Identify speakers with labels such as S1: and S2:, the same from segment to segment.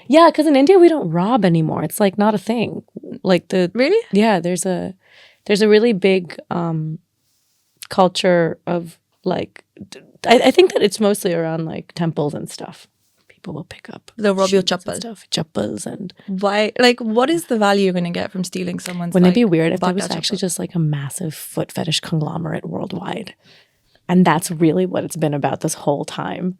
S1: Yeah, because in India we don't rob anymore. It's like not a thing. Like
S2: Really?
S1: Yeah, there's a really big culture of like I think that it's mostly around like temples and stuff. People will pick up.
S2: They'll rob your
S1: shoes and
S2: chappal.
S1: stuff, chappals and.
S2: Why? Like, what is the value you're going to get from stealing someone's?
S1: Wouldn't
S2: like,
S1: it be weird if there was
S2: bhagya
S1: actually
S2: chappal?
S1: just like a massive foot fetish conglomerate worldwide, and that's really what it's been about this whole time,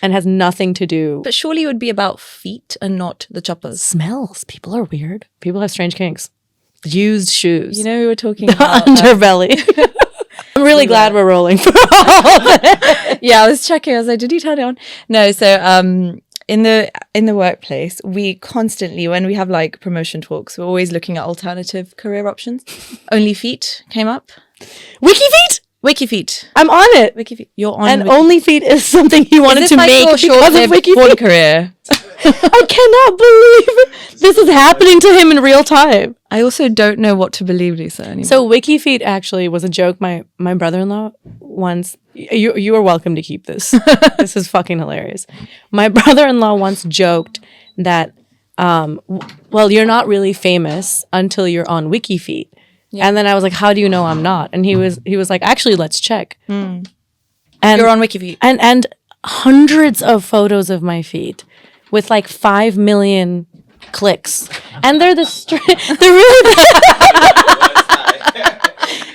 S1: and has nothing to do.
S2: But surely it would be about feet and not the chappals.
S1: Smells. People are weird. People have strange kinks. Used shoes.
S2: You know, we were talking
S1: The
S2: about
S1: underbelly. I'm really glad we're rolling for all of it.
S2: yeah, I was checking. I was like, did he turn it on? No. So in the workplace, we constantly, when we have like promotion talks, we're always looking at alternative career options. Only Feet came up.
S1: WikiFeet?
S2: WikiFeet.
S1: I'm on it.
S2: WikiFeet. You're on.
S1: And OnlyFeet is something he wanted
S2: is
S1: to
S2: this like
S1: make
S2: your
S1: because of
S2: short-lived porn
S1: WikiFeet.
S2: career?
S1: I cannot believe this is happening to him in real time.
S2: I also don't know what to believe, Lisa. Anymore.
S1: So WikiFeet actually was a joke. My brother-in-law once. You are welcome to keep this. This is fucking hilarious. My brother-in-law once joked that, well, you're not really famous until you're on WikiFeet. Yeah. And then I was like, how do you know I'm not? And he was like, actually, let's check. And
S2: you're on WikiFeet.
S1: And hundreds of photos of my feet with like 5 million clicks. And they're they're really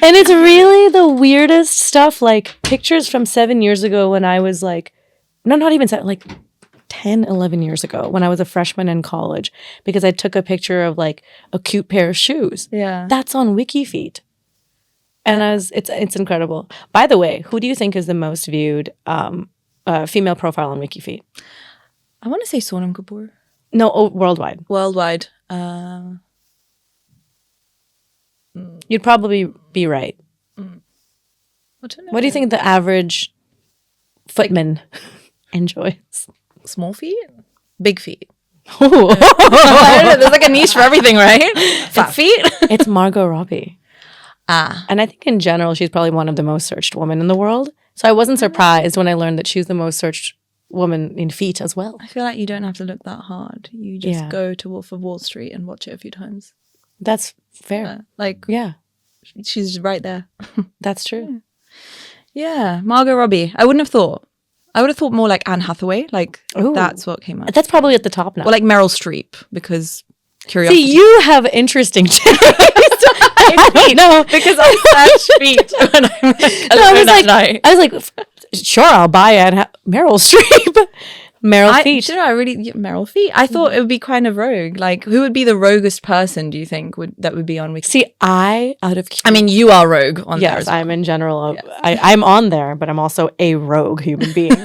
S1: and it's really the weirdest stuff, like pictures from 7 years ago when I was like, no, not even 7, like 10, 11 years ago when I was a freshman in college, because I took a picture of like a cute pair of shoes.
S2: Yeah.
S1: That's on WikiFeet. And it's incredible. By the way, who do you think is the most viewed female profile on WikiFeet?
S2: I want to say Sonam Kapoor.
S1: No, worldwide.
S2: Worldwide.
S1: You'd probably be right.
S2: I don't know.
S1: What do you think the average footman enjoys?
S2: Small feet? Big feet.
S1: Oh.
S2: I don't know. There's like a niche for everything, right? Fat feet?
S1: It's Margot Robbie.
S2: Ah.
S1: And I think in general, she's probably one of the most searched women in the world. So I wasn't surprised when I learned that she's the most searched woman in feet as well.
S2: I feel like you don't have to look that hard. You just go to Wolf of Wall Street and watch it a few times.
S1: That's fair. Yeah,
S2: she's right there.
S1: that's true.
S2: Yeah, Margot Robbie. I wouldn't have thought. I would have thought more like Anne Hathaway. Like, that's what came up.
S1: That's probably at the top now.
S2: Or like Meryl Streep, because curiosity.
S1: See, you have interesting taste. I don't know.
S2: Because I search feet when I'm
S1: I was like, sure, I'll buy Meryl Streep. Meryl feet.
S2: You know, Meryl feet. I thought it would be kind of rogue. Like, who would be the roguest person, do you think, that would be on Wiki?
S1: See, I
S2: mean, you are rogue on there.
S1: Yes, I'm in general. I'm on there, but I'm also a rogue human being.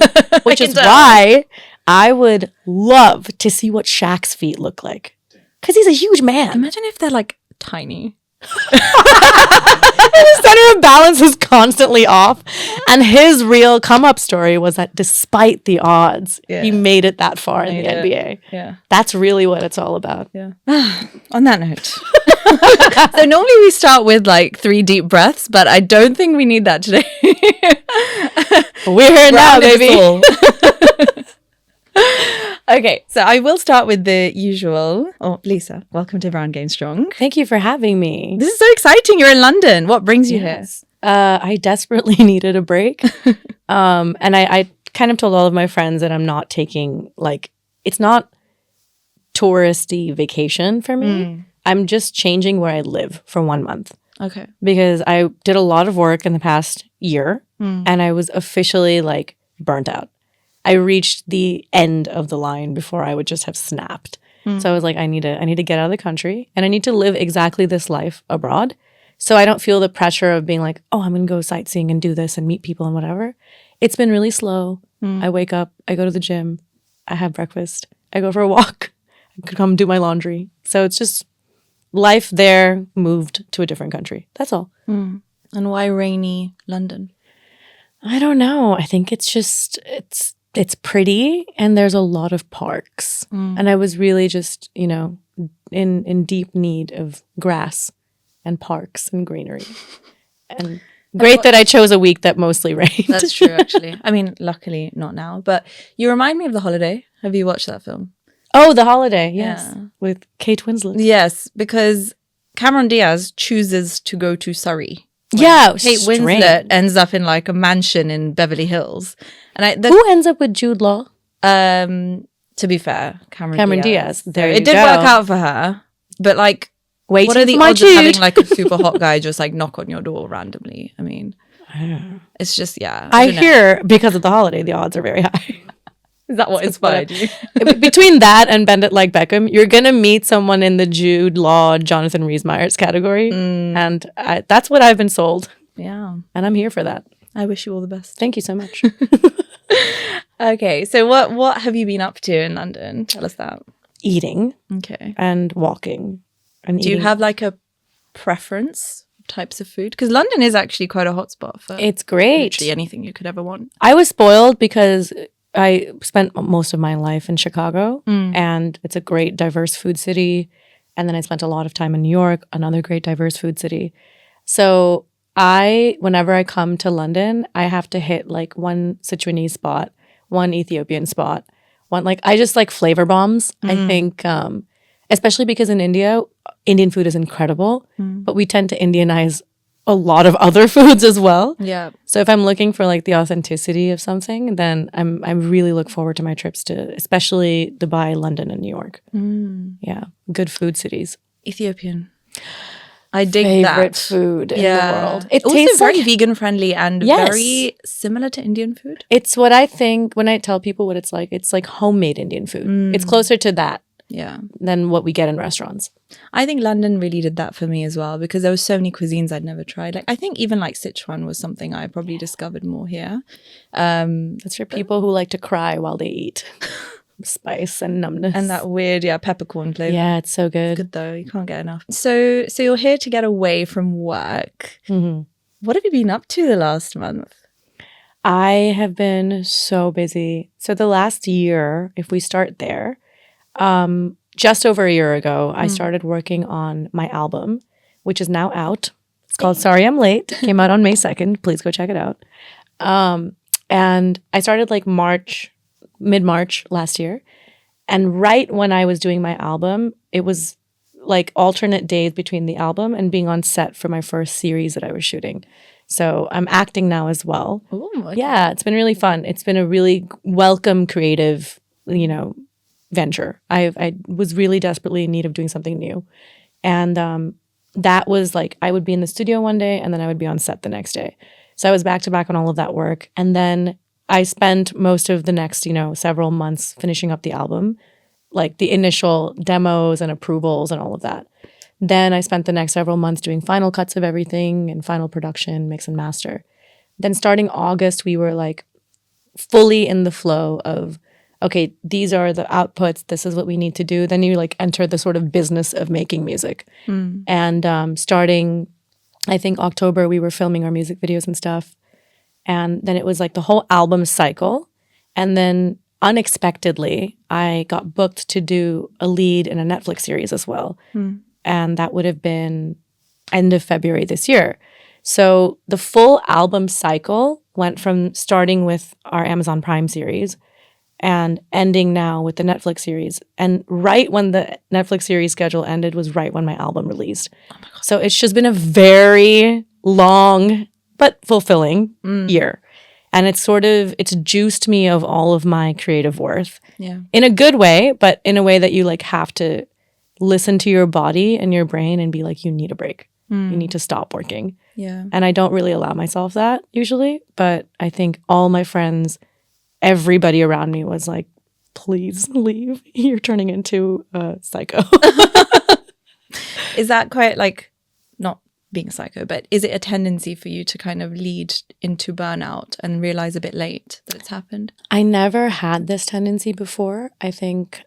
S1: Which is
S2: tell.
S1: why I would love to see what Shaq's feet look like. Because he's a huge man.
S2: Imagine if they're like tiny.
S1: The center of balance is constantly off. And his real come-up story was that despite the odds, he made it that far in the NBA.
S2: Yeah.
S1: That's really what it's all about.
S2: Yeah. On that note. So normally we start with like 3 deep breaths, but I don't think we need that today.
S1: We're here now, baby.
S2: Okay, so I will start with the usual. Oh, Lisa, welcome to Brown Game Strong.
S1: Thank you for having me.
S2: This is so exciting. You're in London. What brings you here?
S1: I desperately needed a break. And I kind of told all of my friends that I'm not taking, like, it's not touristy vacation for me. I'm just changing where I live for 1 month.
S2: Okay.
S1: Because I did a lot of work in the past year and I was officially like burnt out. I reached the end of the line before I would just have snapped. So I was like, I need to get out of the country and I need to live exactly this life abroad. So I don't feel the pressure of being like, oh, I'm going to go sightseeing and do this and meet people and whatever. It's been really slow. I wake up, I go to the gym, I have breakfast, I go for a walk, I could come do my laundry. So it's just life there moved to a different country. That's all.
S2: And why rainy London?
S1: I don't know. I think it's just, it's pretty and there's a lot of parks. And I was really just, you know, in deep need of grass and parks and greenery. And great that I chose a week that mostly rained.
S2: That's true, actually. I mean, luckily not now. But you remind me of The Holiday. Have you watched that film?
S1: Oh, The Holiday. Yes.
S2: Yeah.
S1: With Kate Winslet.
S2: Yes, because Cameron Diaz chooses to go to Surrey.
S1: Yeah.
S2: Kate Winslet ends up in like a mansion in Beverly Hills. And
S1: who ends up with Jude Law?
S2: To be fair, Cameron Diaz.
S1: There
S2: it did work out for her. But like,
S1: waiting
S2: what are the
S1: for my
S2: odds of
S1: Jude?
S2: having like a super hot guy just like knock on your door randomly? I mean, it's just, yeah.
S1: I hear because of The Holiday, the odds are very high.
S2: Is that what inspired you?
S1: Between that and Bend It Like Beckham, you're going to meet someone in the Jude Law, Jonathan Rhys-Meyers category. And that's what I've been sold.
S2: Yeah.
S1: And I'm here for that.
S2: I wish you all the best.
S1: Thank you so much.
S2: Okay. So what have you been up to in London? Tell us that.
S1: Eating.
S2: Okay.
S1: And walking. And
S2: do you have like a preference types of food? Because London is actually quite a hotspot for
S1: it's great.
S2: literally anything you could ever want.
S1: I was spoiled because I spent most of my life in Chicago, and it's a great diverse food city. And then I spent a lot of time in New York, another great diverse food city. So whenever I come to London, I have to hit like one Sichuanese spot, one Ethiopian spot, I just like flavor bombs. I think, especially because in India, Indian food is incredible, but we tend to Indianize a lot of other foods as well.
S2: Yeah.
S1: So if I'm looking for like the authenticity of something, then I really look forward to my trips to especially Dubai, London, and New York. Yeah, good food cities.
S2: Ethiopian. I dig
S1: Favorite
S2: that.
S1: food in the world. It
S2: also
S1: tastes
S2: very
S1: like,
S2: vegan friendly and very similar to Indian food.
S1: It's what I think when I tell people what it's like. It's like homemade Indian food. It's closer to that than what we get in restaurants.
S2: I think London really did that for me as well, because there were so many cuisines I'd never tried. Like I think even like Sichuan was something I probably discovered more here.
S1: That's for people who like to cry while they eat. Spice and numbness.
S2: And that weird, peppercorn flavor.
S1: Yeah, it's so good.
S2: It's good though. You can't get enough. So you're here to get away from work. What have you been up to the last month?
S1: I have been so busy. So the last year, if we start there, just over a year ago, I started working on my album, which is now out. It's called Sorry I'm Late. It came out on May 2nd. Please go check it out. And I started like mid-March last year. And right when I was doing my album, it was like alternate days between the album and being on set for my first series that I was shooting. So I'm acting now as well.
S2: Ooh, okay.
S1: Yeah, it's been really fun. It's been a really welcome, creative, venture. I was really desperately in need of doing something new. And that was like, I would be in the studio one day and then I would be on set the next day. So I was back to back on all of that work. And then I spent most of the next, several months finishing up the album, like the initial demos and approvals and all of that. Then I spent the next several months doing final cuts of everything and final production, mix and master. Then starting August, we were like fully in the flow of, okay, these are the outputs. This is what we need to do. Then you like enter the sort of business of making music. And starting, I think October, we were filming our music videos and stuff. And then it was like the whole album cycle. And then unexpectedly, I got booked to do a lead in a Netflix series as well. And that would have been end of February this year. So the full album cycle went from starting with our Amazon Prime series and ending now with the Netflix series. And right when the Netflix series schedule ended was right when my album released. Oh my God. So it's just been a very long but fulfilling year. And it's juiced me of all of my creative worth. Yeah. In a good way, but in a way that you like have to listen to your body and your brain and be like, you need a break. You need to stop working. Yeah. And I don't really allow myself that usually, but I think all my friends, everybody around me was like, please leave. You're turning into a psycho.
S2: Is that quite like, not being a psycho, but is it a tendency for you to kind of lead into burnout and realize a bit late that it's happened?
S1: I never had this tendency before. I think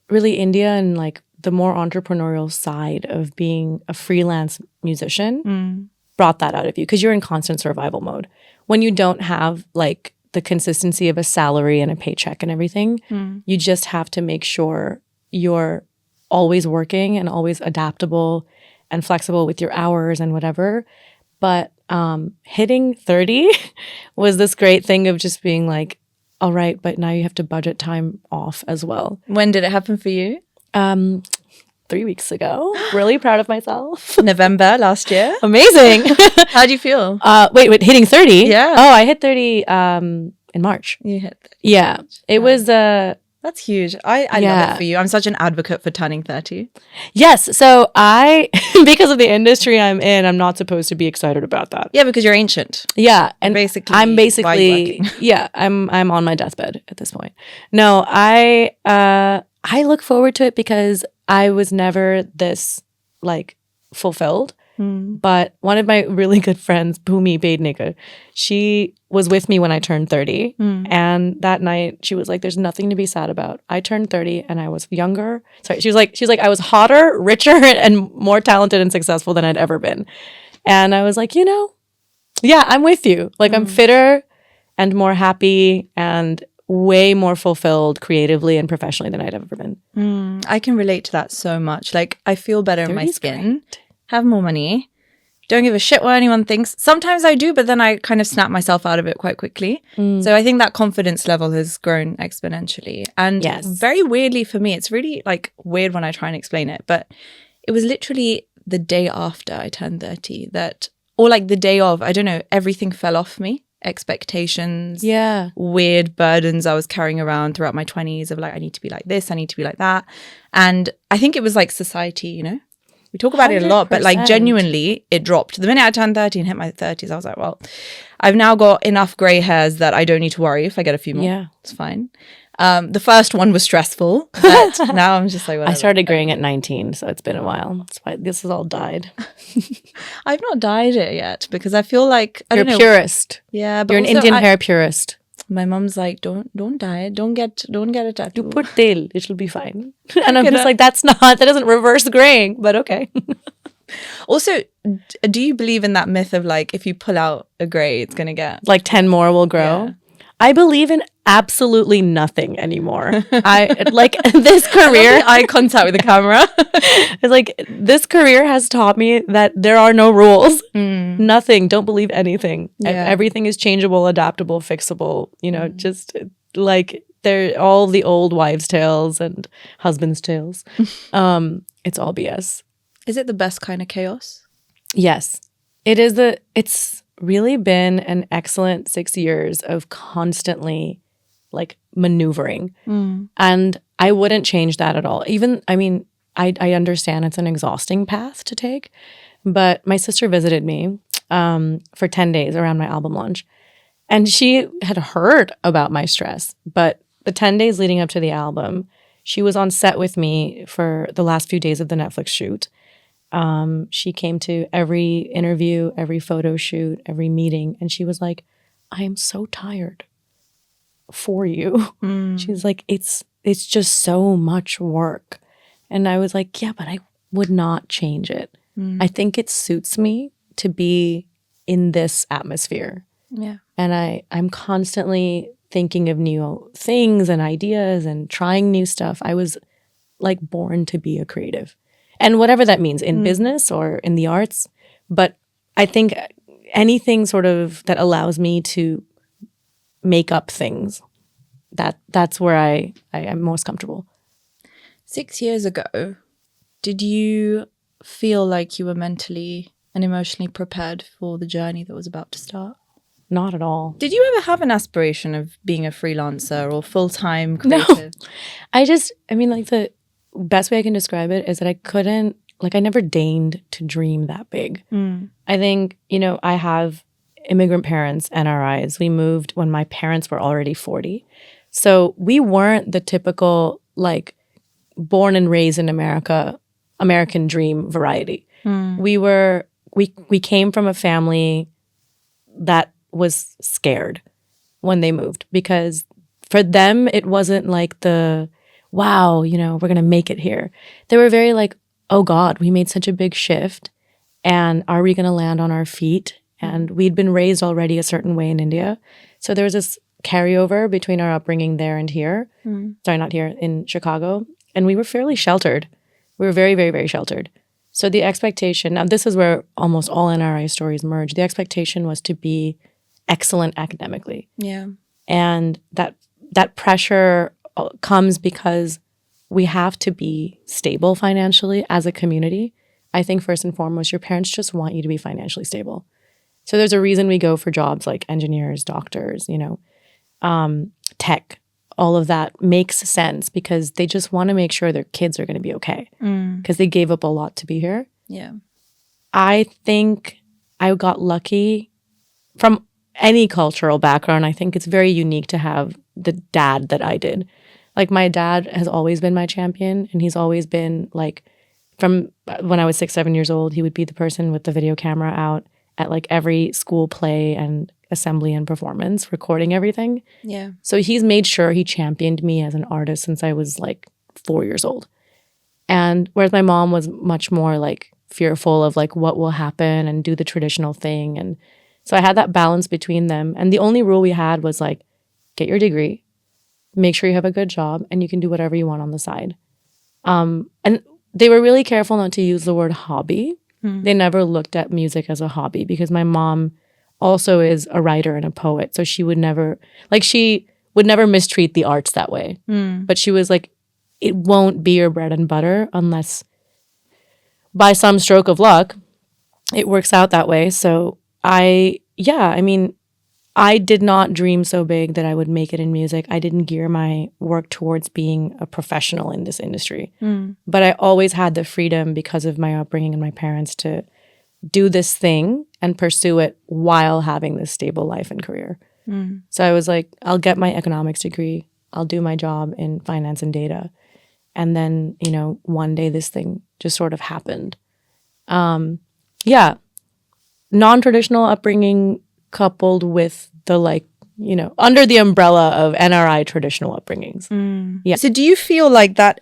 S1: really India and like the more entrepreneurial side of being a freelance musician brought that out of you because you're in constant survival mode. When you don't have like the consistency of a salary and a paycheck and everything, you just have to make sure you're always working and always adaptable and flexible with your hours and whatever. But hitting 30 was this great thing of just being like, all right, but now you have to budget time off as well.
S2: When did it happen for you?
S1: 3 weeks ago. Really proud of myself.
S2: November last year.
S1: Amazing.
S2: How do you feel?
S1: Wait, hitting 30?
S2: Yeah.
S1: Oh, I hit 30 in March.
S2: You hit 30.
S1: Yeah. It was
S2: that's huge. I love it for you. I'm such an advocate for turning 30.
S1: Yes. So because of the industry I'm in, I'm not supposed to be excited about that.
S2: Yeah, because you're ancient.
S1: Yeah. And I'm
S2: basically
S1: yeah, I'm on my deathbed at this point. No, I look forward to it because I was never this like fulfilled. But one of my really good friends, Bhumi Bednikar, she was with me when I turned 30. And that night she was like, there's nothing to be sad about. I turned 30 and I was younger. Sorry, she's like, I was hotter, richer, and more talented and successful than I'd ever been. And I was like, yeah, I'm with you. Like I'm fitter and more happy and way more fulfilled creatively and professionally than I'd ever been.
S2: I can relate to that so much. Like I feel better in my skin.
S1: Great.
S2: Have more money, don't give a shit what anyone thinks. Sometimes I do, but then I kind of snap myself out of it quite quickly. So I think that confidence level has grown exponentially. And very weirdly for me, it's really like weird when I try and explain it, but it was literally the day after I turned 30 or like the day of, I don't know, everything fell off me. Expectations, weird burdens I was carrying around throughout my 20s of like, I need to be like this, I need to be like that. And I think it was like society, We talk about 100%. It a lot, but like genuinely it dropped. The minute I turned 30 and hit my 30s, I was like, well, I've now got enough grey hairs that I don't need to worry if I get a few more. Yeah. It's fine. The first one was stressful, but now I'm just like, whatever.
S1: I started graying at 19, so it's been a while. That's why this has all died.
S2: I've not dyed it yet because I feel like
S1: you're a purist.
S2: Yeah, but
S1: you're an Indian hair purist.
S2: My mom's like, don't dye it. Don't get a tattoo.
S1: You put tel, it'll be fine. And I'm just like, that doesn't reverse graying, but okay.
S2: Also, do you believe in that myth of like, if you pull out a gray, it's going to get...
S1: Like 10 more will grow? Yeah. I believe in absolutely nothing anymore. I like this career.
S2: Eye contact with the camera.
S1: It's like this career has taught me that there are no rules. Nothing. Don't believe anything. Yeah. Everything is changeable, adaptable, fixable. Just like they're all the old wives' tales and husbands' tales. It's all BS.
S2: Is it the best kind of chaos?
S1: Yes, it is. It's really been an excellent 6 years of constantly like maneuvering. And I wouldn't change that at all. I understand it's an exhausting path to take, but my sister visited me for 10 days around my album launch. And she had heard about my stress, but the 10 days leading up to the album, she was on set with me for the last few days of the Netflix shoot. She came to every interview, every photo shoot, every meeting, and she was like, I am so tired for you. She's like, it's just so much work. And I was like, yeah, but I would not change it. I think it suits me to be in this atmosphere.
S2: Yeah.
S1: And I'm constantly thinking of new things and ideas and trying new stuff. I was like born to be a creative. And whatever that means in business or in the arts. But I think anything sort of that allows me to make up things, that's where I am most comfortable.
S2: 6 years ago, did you feel like you were mentally and emotionally prepared for the journey that was about to start?
S1: Not at all.
S2: Did you ever have an aspiration of being a freelancer or full-time creative?
S1: No. Like the best way I can describe it is that I never deigned to dream that big. I think, I have immigrant parents, NRIs. We moved when my parents were already 40. So we weren't the typical, like, born and raised in America, American dream variety. We came from a family that was scared when they moved because for them, it wasn't like the, wow, we're going to make it here. They were very like, oh God, we made such a big shift and are we going to land on our feet? And we'd been raised already a certain way in India. So there was this carryover between our upbringing there and here. Sorry, not here, in Chicago. And we were fairly sheltered. We were very, very, very sheltered. So the expectation, now this is where almost all NRI stories merge. The expectation was to be excellent academically.
S2: Yeah.
S1: And that that pressure comes because we have to be stable financially as a community. I think first and foremost, your parents just want you to be financially stable. So there's a reason we go for jobs like engineers, doctors, tech. All of that makes sense because they just want to make sure their kids are going to be okay because they gave up a lot to be here.
S2: Yeah.
S1: I think I got lucky from any cultural background. I think it's very unique to have the dad that I did. Like my dad has always been my champion, and he's always been like, from when I was 6, 7 years old, he would be the person with the video camera out at like every school play and assembly and performance, recording everything.
S2: Yeah.
S1: So he's made sure he championed me as an artist since I was like 4 years old. And whereas my mom was much more like fearful of like what will happen and do the traditional thing. And so I had that balance between them. And the only rule we had was like, get your degree, make sure you have a good job, and you can do whatever you want on the side. And they were really careful not to use the word hobby. They never looked at music as a hobby because my mom also is a writer and a poet. So she would never mistreat the arts that way. But she was like, it won't be your bread and butter unless by some stroke of luck, it works out that way. So I did not dream so big that I would make it in music. I didn't gear my work towards being a professional in this industry. But I always had the freedom because of my upbringing and my parents to do this thing and pursue it while having this stable life and career. So I was like, I'll get my economics degree. I'll do my job in finance and data. And then, one day this thing just sort of happened. Non-traditional upbringing coupled with the under the umbrella of NRI traditional upbringings. Yeah.
S2: So do you feel like that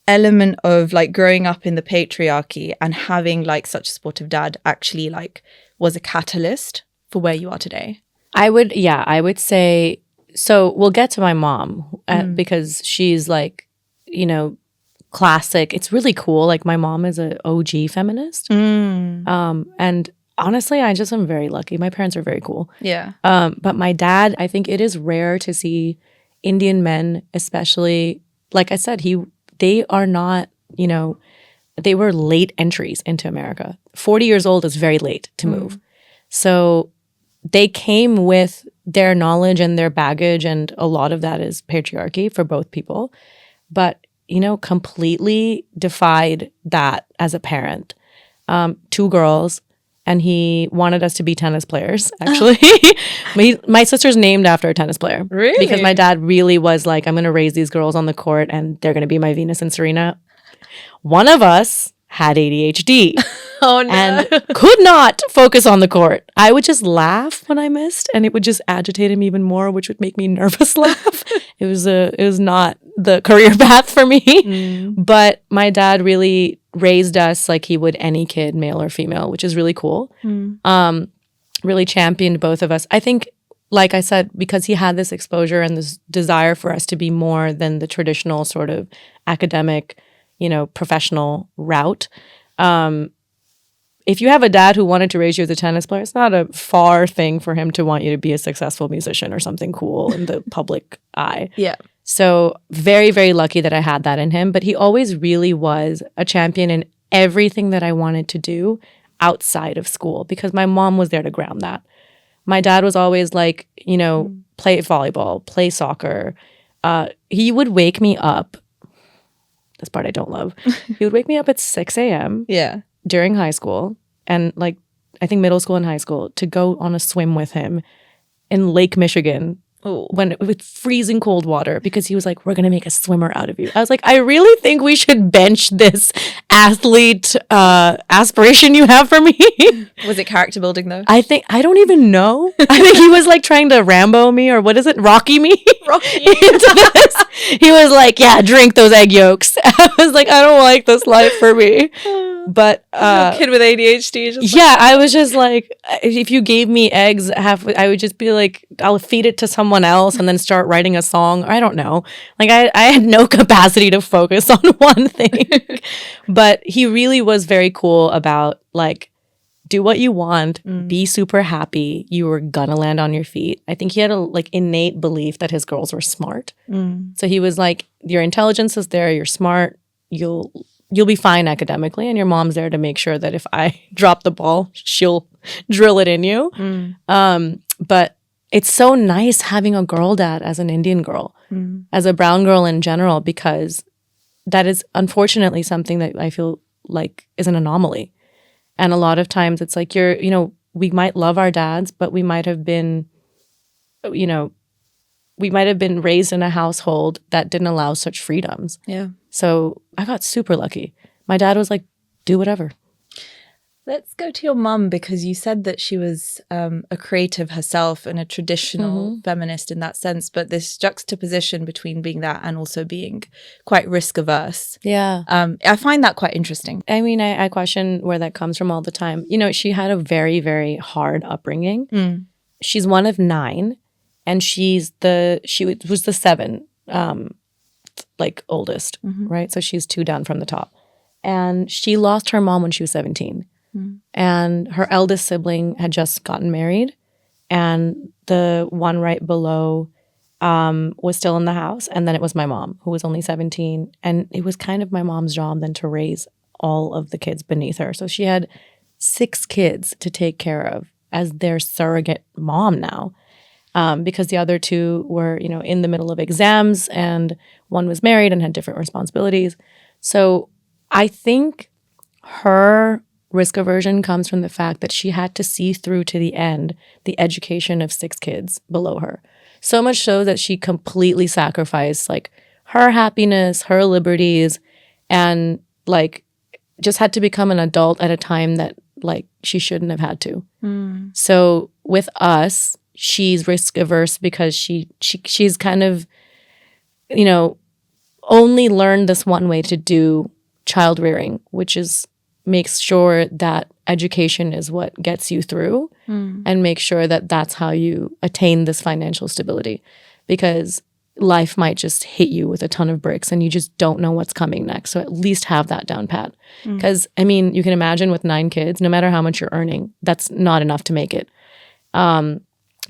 S2: element of like growing up in the patriarchy and having like such a supportive dad actually like was a catalyst for where you are today?
S1: I would say, so we'll get to my mom because she's like, classic. It's really cool. Like my mom is an OG feminist. And honestly, I just am very lucky. My parents are very cool.
S2: Yeah.
S1: But my dad, I think it is rare to see Indian men, especially, like I said, they are not, they were late entries into America. 40 years old is very late to move. So they came with their knowledge and their baggage, and a lot of that is patriarchy for both people. But, completely defied that as a parent. 2 girls. And he wanted us to be tennis players, actually. My sister's named after a tennis player.
S2: Really?
S1: Because my dad really was like, I'm going to raise these girls on the court and they're going to be my Venus and Serena. One of us had ADHD.
S2: Oh, no.
S1: And could not focus on the court. I would just laugh when I missed, and it would just agitate him even more, which would make me nervous laugh. It was not the career path for me. But my dad really raised us like he would any kid, male or female, which is really cool. Really championed both of us. I think, like I said, because he had this exposure and this desire for us to be more than the traditional sort of academic, professional route. If you have a dad who wanted to raise you as a tennis player, it's not a far thing for him to want you to be a successful musician or something cool in the public eye.
S2: Yeah.
S1: So very, very lucky that I had that in him. But he always really was a champion in everything that I wanted to do outside of school because my mom was there to ground that. My dad was always like, play volleyball, play soccer. He would wake me up. This part I don't love. He would wake me up at 6 a.m.
S2: Yeah.
S1: during high school and like I think middle school and high school to go on a swim with him in Lake Michigan with freezing cold water because he was like, we're going to make a swimmer out of you. I was like, I really think we should bench this athlete aspiration you have for me.
S2: Was it character building though?
S1: I don't even know. I think he was like trying to Rambo me or what is it? Rocky me into this. He was like, yeah, drink those egg yolks. I was like, I don't like this life for me. But
S2: a kid with ADHD.
S1: I was just like, if you gave me eggs, I would just be like, I'll feed it to someone else and then start writing a song. I don't know. Like I had no capacity to focus on one thing. But he really was very cool about like do what you want, be super happy. You were gonna land on your feet. I think he had a like innate belief that his girls were smart. So he was like, your intelligence is there, you're smart, you'll be fine academically, and your mom's there to make sure that if I drop the ball, she'll drill it in you. But it's so nice having a girl dad as an Indian girl, as a brown girl in general, because that is unfortunately something that I feel like is an anomaly. And a lot of times it's like we might love our dads, but we might have been, raised in a household that didn't allow such freedoms.
S2: Yeah.
S1: So I got super lucky. My dad was like, do whatever.
S2: Let's go to your mum, because you said that she was a creative herself and a traditional feminist in that sense, but this juxtaposition between being that and also being quite risk averse.
S1: Yeah.
S2: I find that quite interesting.
S1: I mean, I question where that comes from all the time. She had a very, very hard upbringing. She's one of 9, and she was the 7, oldest, right? So she's 2 down from the top. And she lost her mom when she was 17. And her eldest sibling had just gotten married, and the one right below was still in the house. And then it was my mom, who was only 17. And it was kind of my mom's job then to raise all of the kids beneath her. So she had 6 kids to take care of as their surrogate mom now, because the other 2 were, in the middle of exams, and one was married and had different responsibilities. So I think her risk aversion comes from the fact that she had to see through to the end the education of 6 kids below her. So much so that she completely sacrificed like her happiness, her liberties, and like just had to become an adult at a time that like she shouldn't have had to. So with us, she's risk averse because she's kind of, only learned this one way to do child rearing, which is makes sure that education is what gets you through and make sure that that's how you attain this financial stability, because life might just hit you with a ton of bricks and you just don't know what's coming next. So at least have that down pat. Because, I mean, you can imagine with 9 kids, no matter how much you're earning, that's not enough to make it.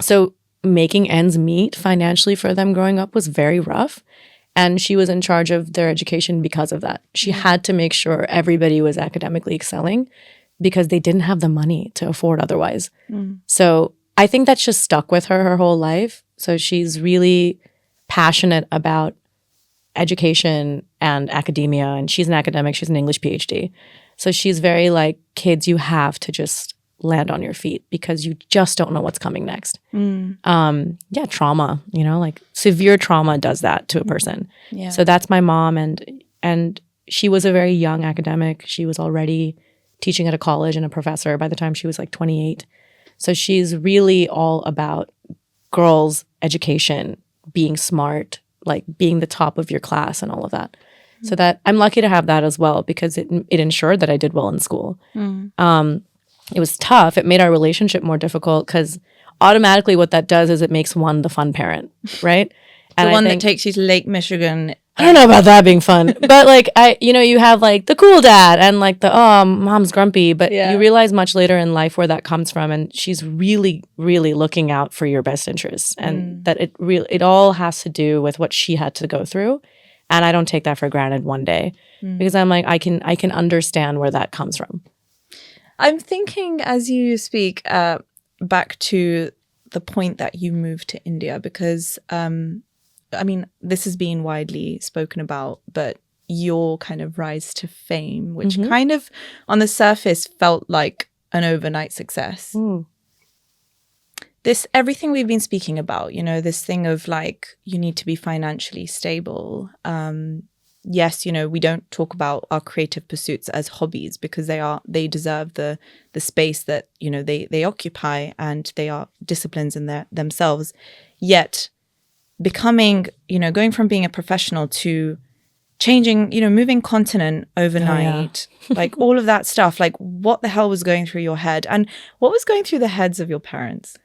S1: So making ends meet financially for them growing up was very rough. And she was in charge of their education because of that. She had to make sure everybody was academically excelling because they didn't have the money to afford otherwise. So I think that's just stuck with her whole life. So she's really passionate about education and academia. And she's an academic. She's an English PhD. So she's very like, kids, you have to just land on your feet because you just don't know what's coming next. Trauma, like severe trauma does that to a person. So that's my mom, and she was a very young academic. She was already teaching at a college and a professor by the time she was like 28. So she's really all about girls' education, being smart, like being the top of your class and all of that. So that I'm lucky to have that as well, because it ensured that I did well in school. It was tough. It made our relationship more difficult because automatically what that does is it makes one the fun parent, right?
S2: And the one that takes you to Lake Michigan.
S1: I don't know about that being fun. But like, you have like the cool dad and like the, mom's grumpy. But you realize much later in life where that comes from. And she's really, really looking out for your best interests. And that it all has to do with what she had to go through. And I don't take that for granted one day. Because I'm like, I can understand where that comes from.
S2: I'm thinking as you speak back to the point that you moved to India, because this has been widely spoken about, but your kind of rise to fame, which kind of on the surface felt like an overnight success. This, everything we've been speaking about, this thing of like, you need to be financially stable. Yes, we don't talk about our creative pursuits as hobbies because they deserve the space that, they occupy, and they are disciplines in themselves. Yet becoming, going from being a professional to changing, moving continent overnight, like all of that stuff, like what the hell was going through your head, and what was going through the heads of your parents?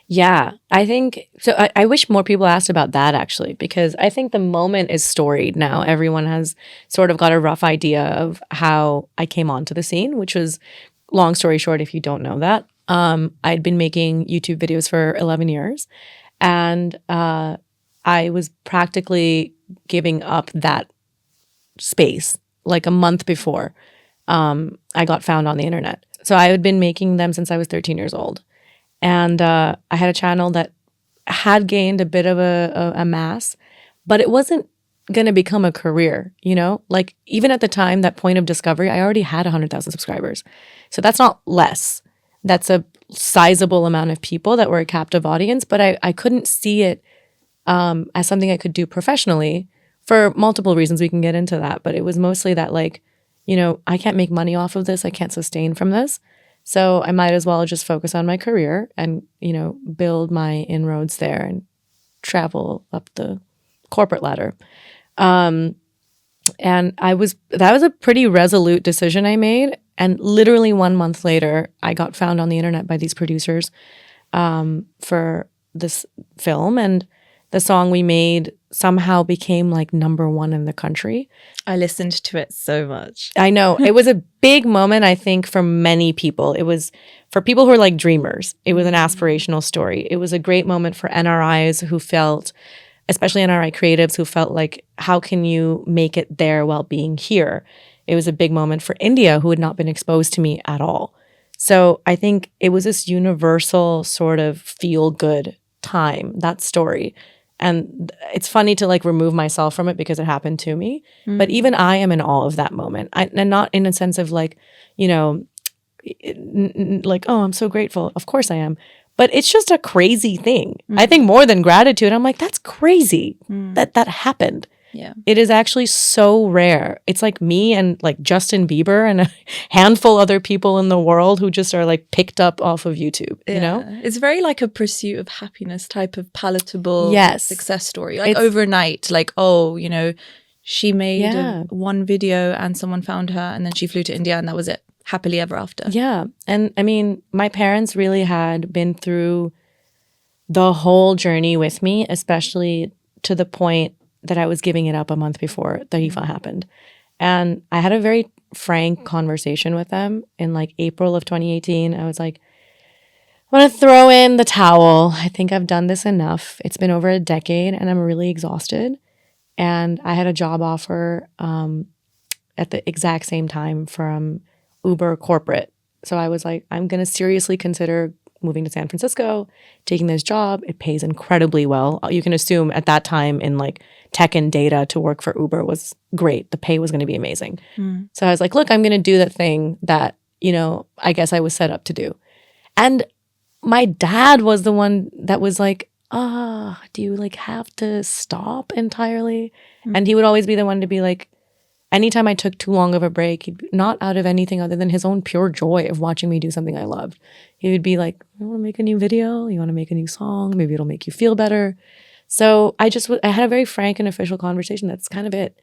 S1: Yeah, I think so. I wish more people asked about that, actually, because I think the moment is storied now. Everyone has sort of got a rough idea of how I came onto the scene, which was long story short, if you don't know that, I'd been making YouTube videos for 11 years. And I was practically giving up that space like a month before I got found on the internet. So I had been making them since I was 13 years old. And I had a channel that had gained a bit of a mass, but it wasn't going to become a career, you know? Like even at the time, that point of discovery, I already had 100,000 subscribers. So that's not less. That's a sizable amount of people that were a captive audience, but I couldn't see it as something I could do professionally for multiple reasons. We can get into that, but it was mostly that like, you know, I can't make money off of this. I can't sustain from this. So I might as well just focus on my career and, you know, build my inroads there and travel up the corporate ladder. And that was a pretty resolute decision I made. And literally 1 month later, I got found on the internet by these producers for this film. And the song we made somehow became like #1 in the country.
S2: I listened to it so much.
S1: I know. It was a big moment, I think, for many people. It was for people who are like dreamers. It was an aspirational story. It was a great moment for NRIs who felt, especially NRI creatives who felt like, how can you make it there while being here? It was a big moment for India who had not been exposed to me at all. So I think it was this universal sort of feel good time, that story. And it's funny to like remove myself from it because it happened to me. But even I am in awe of that moment. And not in a sense of like, you know, like, oh, I'm so grateful. Of course I am. But it's just a crazy thing. I think more than gratitude, I'm like, that's crazy that happened.
S2: Yeah.
S1: It is actually so rare. It's like me and like Justin Bieber and a handful other people in the world who just are like picked up off of YouTube, you know?
S2: It's very like a pursuit of happiness type of palatable success story. Like overnight, like, oh, you know, she made one video and someone found her and then she flew to India and that was it. Happily ever after.
S1: Yeah. And I mean, my parents really had been through the whole journey with me, especially to the point that I was giving it up a month before the Hifa happened. And I had a very frank conversation with them in like April of 2018. I was like, I want to throw in the towel. I think I've done this enough. It's been over a decade and I'm really exhausted. And I had a job offer at the exact same time from Uber corporate. So I was like, I'm going to seriously consider moving to San Francisco, taking this job. It pays incredibly well. You can assume at that time in like tech and data to work for Uber was great. The pay was going to be amazing. So I was like, look, I'm going to do that thing that, you know, I guess I was set up to do. And my dad was the one that was like, do you like have to stop entirely? And he would always be the one to be like, anytime I took too long of a break, not out of anything other than his own pure joy of watching me do something I loved, he would be like, you want to make a new video? You want to make a new song? Maybe it'll make you feel better. So I had a very frank and official conversation. That's kind of it.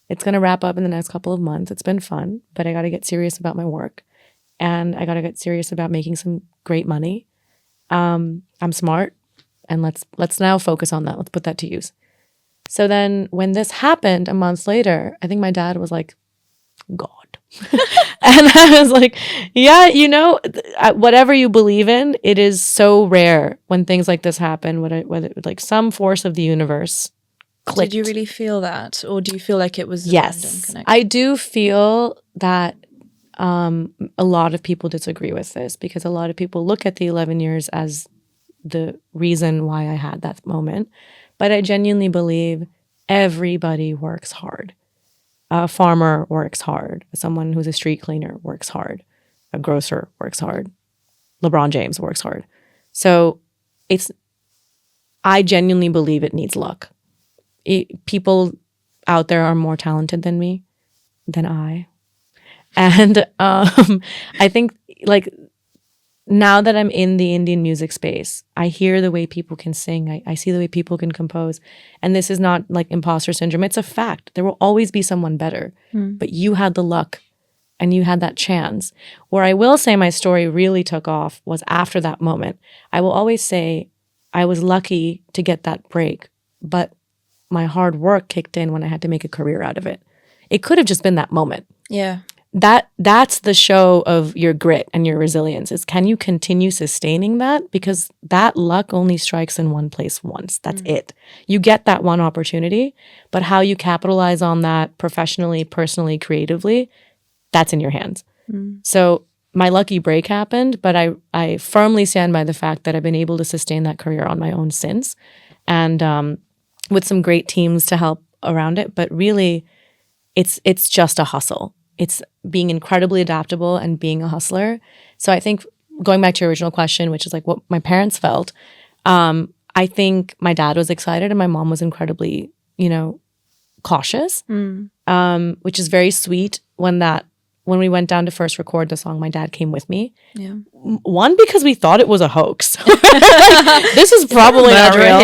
S1: It's going to wrap up in the next couple of months. It's been fun, but I got to get serious about my work. And I got to get serious about making some great money. I'm smart. And let's now focus on that. Let's put that to use. So then when this happened a month later, I think my dad was like, God. And I was like, yeah, you know, whatever you believe in, it is so rare when things like this happen, whether like some force of the universe clicked.
S2: Did you really feel that? Or do you feel like it was a
S1: yes,
S2: random connection?
S1: I do feel that a lot of people disagree with this because a lot of people look at the 11 years as the reason why I had that moment. But I genuinely believe everybody works hard. A farmer works hard. Someone who's a street cleaner works hard. A grocer works hard. LeBron James works hard. So I genuinely believe it needs luck. People out there are more talented than me, than I. And I think like now that I'm in the Indian music space, I hear the way people can sing. I see the way people can compose. And this is not like imposter syndrome. It's a fact. There will always be someone better. But you had the luck and you had that chance. Where I will say my story really took off was after that moment. I will always say I was lucky to get that break, but my hard work kicked in when I had to make a career out of it. It could have just been that moment.
S2: Yeah.
S1: that's the show of your grit and your resilience, is can you continue sustaining that? Because that luck only strikes in one place once. That's it. You get that one opportunity, but how you capitalize on that professionally, personally, creatively, that's in your hands. So my lucky break happened, but I firmly stand by the fact that I've been able to sustain that career on my own since, and with some great teams to help around it. But really, it's just a hustle. It's being incredibly adaptable and being a hustler. So I think going back to your original question, which is like what my parents felt, I think my dad was excited and my mom was incredibly, cautious, which is very sweet. When we went down to first record the song, my dad came with me. Yeah. One, because we thought it was a hoax. This is probably not real.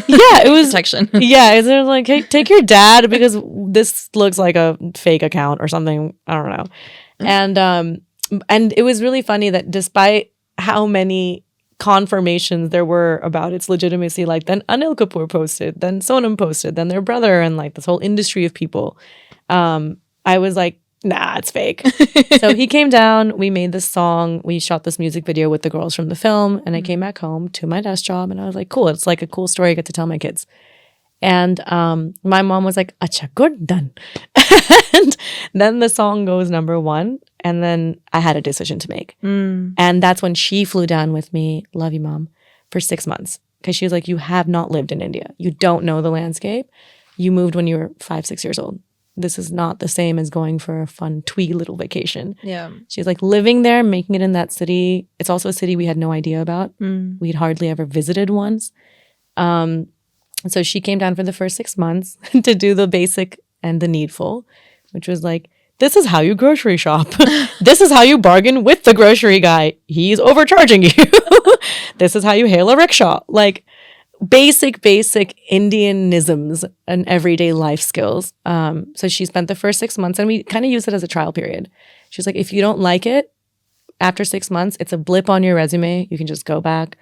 S1: Yeah, it was protection. Yeah, it was like, hey, take your dad because this looks like a fake account or something. I don't know. And it was really funny that despite how many confirmations there were about its legitimacy, like then Anil Kapoor posted, then Sonam posted, then their brother, and like this whole industry of people, I was like, nah, it's fake. So he came down, we made this song, we shot this music video with the girls from the film, and I came back home to my desk job and I was like, cool, it's like a cool story I get to tell my kids. And my mom was like, acha, good, done. And then the song goes #1, and then I had a decision to make. And that's when she flew down with me, love you, Mom, for 6 months. Because she was like, you have not lived in India. You don't know the landscape. You moved when you were 5, 6 years old. This is not the same as going for a fun twee little vacation. Yeah. She's like, living there, making it in that city. It's also a city we had no idea about. We'd hardly ever visited once. So she came down for the first 6 months to do the basic and the needful, which was like, this is how you grocery shop. This is how you bargain with the grocery guy. He's overcharging you. This is how you hail a rickshaw. Like, basic Indianisms and everyday life skills. So she spent the first 6 months, and we kind of used it as a trial period. She was like, if you don't like it, after 6 months, it's a blip on your resume. You can just go back,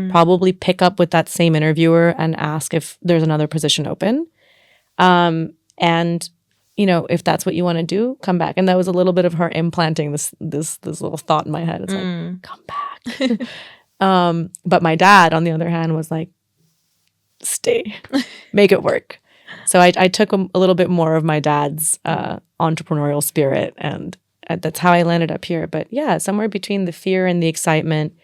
S1: probably pick up with that same interviewer and ask if there's another position open. And, if that's what you want to do, come back. And that was a little bit of her implanting this little thought in my head. It's like, come back. But my dad, on the other hand, was like, stay, make it work. So I took a little bit more of my dad's entrepreneurial spirit, and that's how I landed up here. But yeah, somewhere between the fear and the excitement,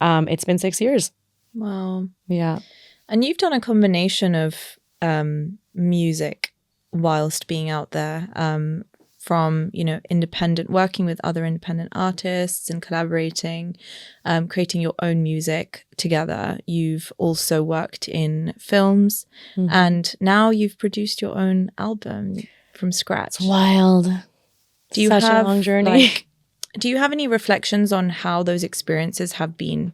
S1: it's been 6 years.
S2: Wow.
S1: Yeah.
S2: And you've done a combination of music whilst being out there, from working with other independent artists and collaborating, creating your own music together. You've also worked in films, and now you've produced your own album from scratch.
S1: It's wild.
S2: Do you
S1: Such
S2: have
S1: a long journey.
S2: Do you have any reflections on how those experiences have been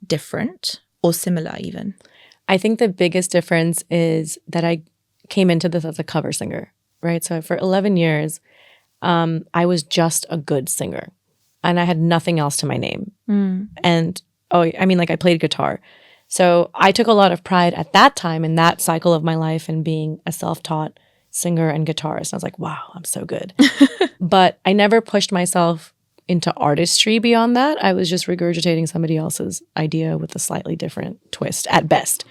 S2: different or similar even?
S1: I think the biggest difference is that I came into this as a cover singer, right? So for 11 years, I was just a good singer, and I had nothing else to my name. And I played guitar. So I took a lot of pride at that time in that cycle of my life in being a self-taught singer and guitarist. I was like, wow, I'm so good. But I never pushed myself into artistry beyond that. I was just regurgitating somebody else's idea with a slightly different twist at best.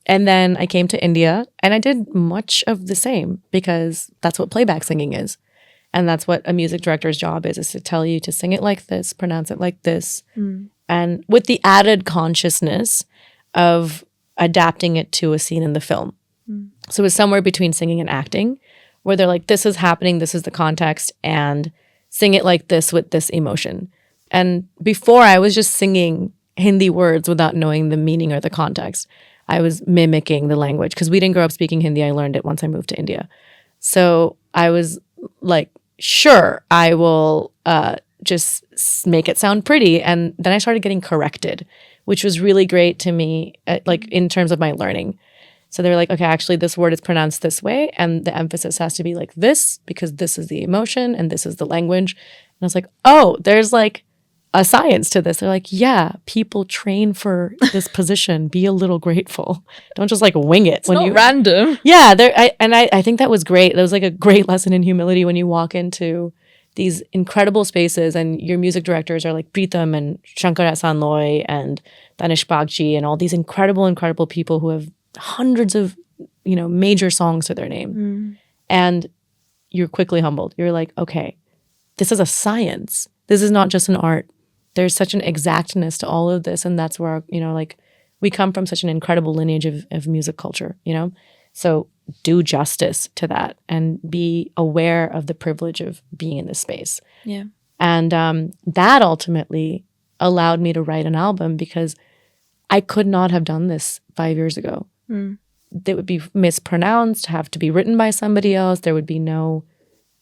S1: And then I came to India and I did much of the same, because that's what playback singing is. And that's what a music director's job is to tell you to sing it like this, pronounce it like this. And with the added consciousness of adapting it to a scene in the film. So it was somewhere between singing and acting, where they're like, this is happening, this is the context, and sing it like this with this emotion. And before, I was just singing Hindi words without knowing the meaning or the context. I was mimicking the language because we didn't grow up speaking Hindi. I learned it once I moved to India. So I was like, sure, I will just make it sound pretty. And then I started getting corrected, which was really great to me, in terms of my learning. So they're like, okay, actually this word is pronounced this way, and the emphasis has to be like this because this is the emotion and this is the language. And I was like, oh, there's like a science to this. They're like, yeah, people train for this position. Be a little grateful. Don't just like wing it.
S2: It's not random.
S1: Yeah, I think that was great. That was like a great lesson in humility when you walk into these incredible spaces, and your music directors are like Pritam and Shankar Sanloy and Danish Bagchi and all these incredible people who have hundreds of, major songs to their name. And you're quickly humbled. You're like, okay, this is a science. This is not just an art. There's such an exactness to all of this. And that's where, we come from such an incredible lineage of music culture, So do justice to that and be aware of the privilege of being in this space.
S2: Yeah.
S1: And that ultimately allowed me to write an album, because I could not have done this 5 years ago. They would be mispronounced, have to be written by somebody else. There would be no,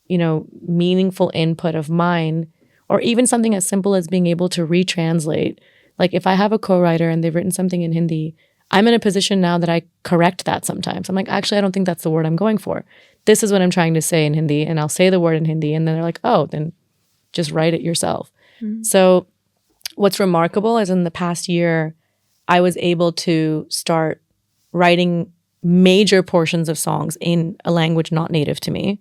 S1: meaningful input of mine, or even something as simple as being able to retranslate. Like if I have a co-writer and they've written something in Hindi, I'm in a position now that I correct that sometimes. I'm like, actually, I don't think that's the word I'm going for. This is what I'm trying to say in Hindi, and I'll say the word in Hindi, and then they're like, oh, then just write it yourself. So what's remarkable is in the past year, I was able to start writing major portions of songs in a language not native to me,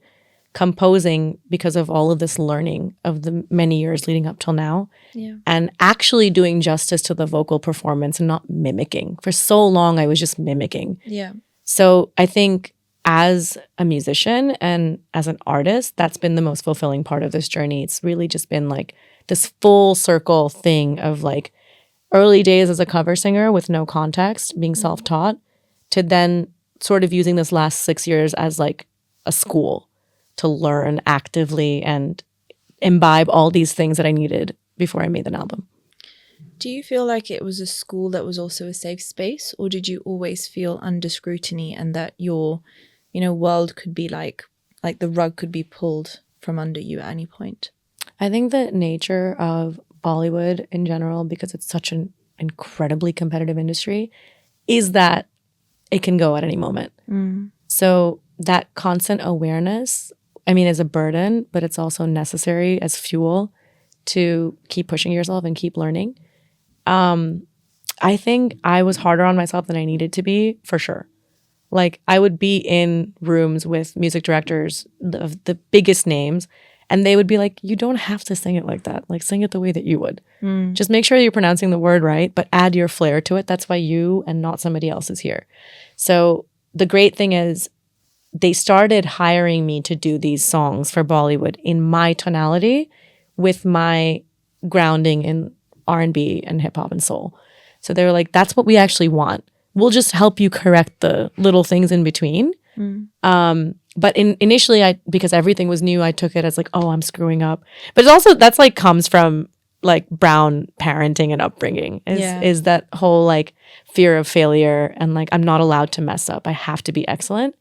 S1: composing because of all of this learning of the many years leading up till now, and actually doing justice to the vocal performance and not mimicking. For so long, I was just mimicking.
S2: Yeah.
S1: So I think as a musician and as an artist, that's been the most fulfilling part of this journey. It's really just been like this full circle thing of like early days as a cover singer with no context, being self-taught, to then sort of using this last 6 years as like a school to learn actively and imbibe all these things that I needed before I made an album.
S2: Do you feel like it was a school that was also a safe space, or did you always feel under scrutiny and that your, world could be like the rug could be pulled from under you at any point?
S1: I think the nature of Bollywood in general, because it's such an incredibly competitive industry, is that it can go at any moment. So that constant awareness, is a burden, but it's also necessary as fuel to keep pushing yourself and keep learning. I think I was harder on myself than I needed to be, for sure. Like I would be in rooms with music directors of the biggest names, and they would be like, you don't have to sing it like that. Like sing it the way that you would. Just make sure you're pronouncing the word right, but add your flair to it. That's why you and not somebody else is here. So the great thing is they started hiring me to do these songs for Bollywood in my tonality with my grounding in R&B and hip hop and soul. So they were like, that's what we actually want. We'll just help you correct the little things in between. But initially, because everything was new, I took it as like, oh, I'm screwing up. But it's also, that's like comes from like brown parenting and upbringing is that whole like fear of failure and like, I'm not allowed to mess up. I have to be excellent.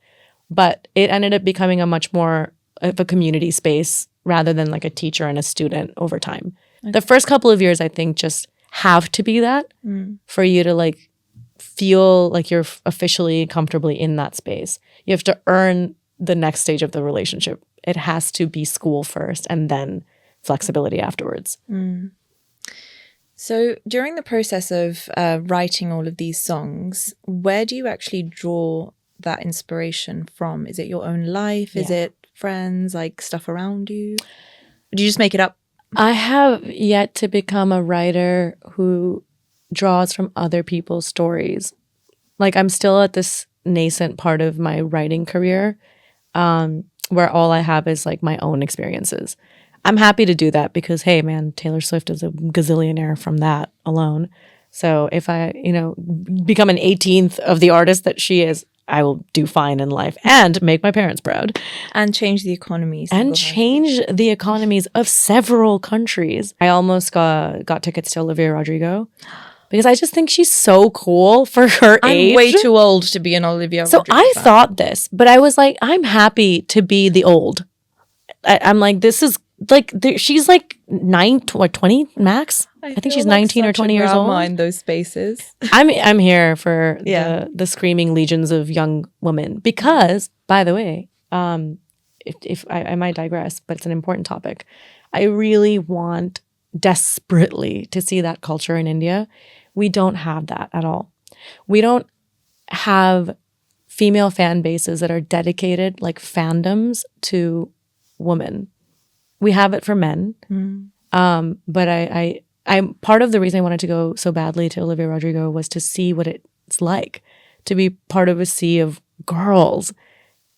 S1: But it ended up becoming a much more of a community space rather than like a teacher and a student over time. Okay. The first couple of years, I think, just have to be that for you to like feel like you're officially comfortably in that space. You have to earn the next stage of the relationship. It has to be school first and then flexibility afterwards.
S2: So during the process of writing all of these songs, where do you actually draw that inspiration from? Is it your own life? Is it friends, like stuff around you? Or do you just make it up?
S1: I have yet to become a writer who draws from other people's stories. Like I'm still at this nascent part of my writing career where all I have is like my own experiences. I'm happy to do that because, hey, man, Taylor Swift is a gazillionaire from that alone. So if I, become an 18th of the artist that she is, I will do fine in life and make my parents proud.
S2: And change the economies.
S1: And change the economies of several countries. I almost got tickets to Olivia Rodrigo because I just think she's so cool for her age.
S2: I'm way too old to be an Olivia Rodrigo
S1: I
S2: fan.
S1: thought this, but I was like, I'm happy to be the old. I'm like, this is like, she's like 20 max? I think she's 19 or 20 years old.
S2: In those spaces.
S1: I'm here for the screaming legions of young women because, by the way, if I might digress, but it's an important topic. I really want desperately to see that culture in India. We don't have that at all. We don't have female fan bases that are dedicated like fandoms to women. we have it for men. But I'm part of the reason I wanted to go so badly to Olivia Rodrigo was to see what it's like to be part of a sea of girls,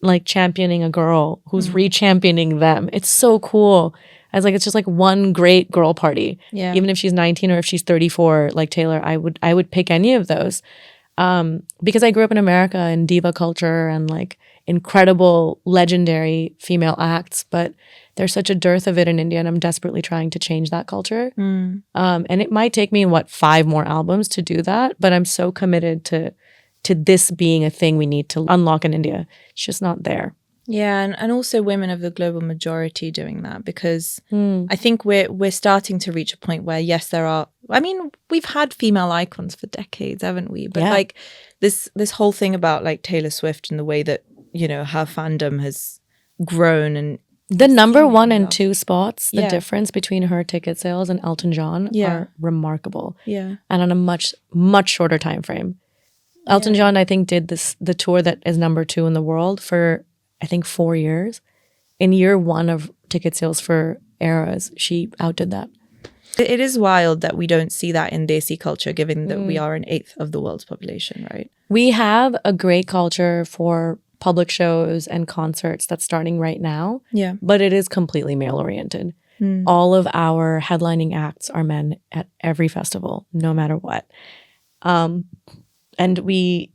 S1: like championing a girl who's re-championing them. It's so cool. I was like, it's just like one great girl party.
S2: Yeah.
S1: Even if she's 19 or if she's 34, like Taylor, I would pick any of those. Because I grew up in America and diva culture and like incredible, legendary female acts, but there's such a dearth of it in India, and I'm desperately trying to change that culture. And it might take me 5 more albums to do that, but I'm so committed to this being a thing we need to unlock in India. It's just not there.
S2: Yeah, and also women of the global majority doing that, because I think we're starting to reach a point where, yes, there are, I mean, we've had female icons for decades, haven't we? But like this whole thing about like Taylor Swift and the way that, you know, her fandom has grown, and
S1: the number 1 and 2 spots, the difference between her ticket sales and Elton John are remarkable.
S2: Yeah.
S1: And on a much, much shorter time frame. Elton John, I think, did the tour that is number 2 in the world for, I think, 4 years. In year 1 of ticket sales for Eras, she outdid that.
S2: It is wild that we don't see that in desi culture, given that we are 1/8 of the world's population, right?
S1: We have a great culture for public shows and concerts that's starting right now.
S2: Yeah.
S1: But it is completely male-oriented. All of our headlining acts are men at every festival, no matter what. And the